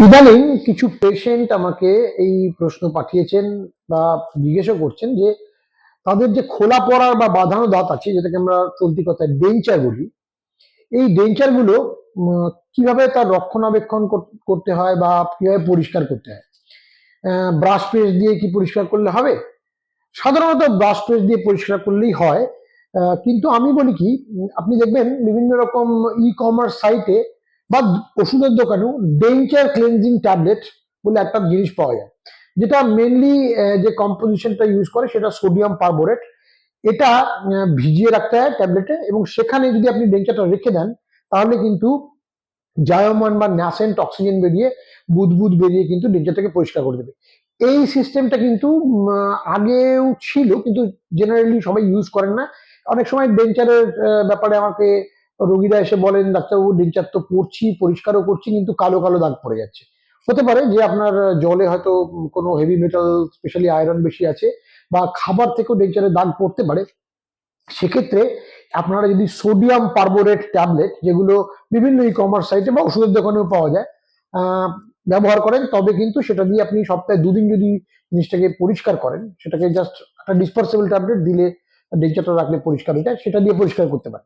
ইদানিং কিছু পেশেন্ট আমাকে এই প্রশ্ন পাঠিয়েছেন বা জিজ্ঞাসা করছেন যে তাদের যে খোলা পড়ার বা বাঁধানো দাঁত আছে, যেটাকে আমরা চলতি কথায় ডেঞ্চার বলি, এই ডেঞ্চার গুলো কিভাবে তার রক্ষণাবেক্ষণ করতে হয় বা কিভাবে পরিষ্কার করতে হয়। ব্রাশ পেস্ট দিয়ে কি পরিষ্কার করলে হবে? সাধারণত ব্রাশ পেস্ট দিয়ে পরিষ্কার করলেই হয়। কিন্তু আমি বলি কি, আপনি দেখবেন বিভিন্ন রকম ই কমার্স সাইটে বা ওষুধের দোকানেও ডেঞ্চার ক্লিনজিং ট্যাবলেট বলে একটা জিনিস পাওয়া যায়, যেটা মেনলি যে কম্পোজিশনটা ইউজ করে সেটা সোডিয়াম পারবোরেট। এটা ভিজিয়ে রাখতে হয় ট্যাবলেটে, এবং সেখানে যদি আপনি ডেঞ্চারটা রেখে দেন তাহলে কিন্তু জায়মান বা ন্যাসেন্ট অক্সিজেন বেরিয়ে বুদবুদ বেরিয়ে কিন্তু ডেঞ্চারটাকে পরিষ্কার করে দেবে। এই সিস্টেমটা কিন্তু আগেও ছিল, কিন্তু জেনারেলি সবাই ইউজ করেন না। অনেক সময় ডেঞ্চারের ব্যাপারে আমাকে রোগীরা এসে বলেন, ডাক্তারবাবু ডেঞ্চার তো পড়ছি, পরিষ্কারও করছি, কিন্তু কালো কালো দাগ পড়ে যাচ্ছে। হতে পারে যে আপনার জলে হয়তো কোনো হেভি মেটাল, স্পেশালি আয়রন বেশি আছে, বা খাবার থেকেও ডেঞ্চারের দাগ পড়তে পারে। সেক্ষেত্রে আপনারা যদি সোডিয়াম পারবোরেট ট্যাবলেট, যেগুলো বিভিন্ন ই কমার্স সাইটে বা ওষুধের দোকানেও পাওয়া যায়, ব্যবহার করেন, তবে কিন্তু সেটা দিয়ে আপনি সপ্তাহে 2 দিন যদি জিনিসটাকে পরিষ্কার করেন, সেটাকে জাস্ট একটা ডিসপার্সেবল ট্যাবলেট দিলে ডেঞ্চারটা রাখলে পরিষ্কার হয়ে যায়, সেটা দিয়ে পরিষ্কার করতে পারেন।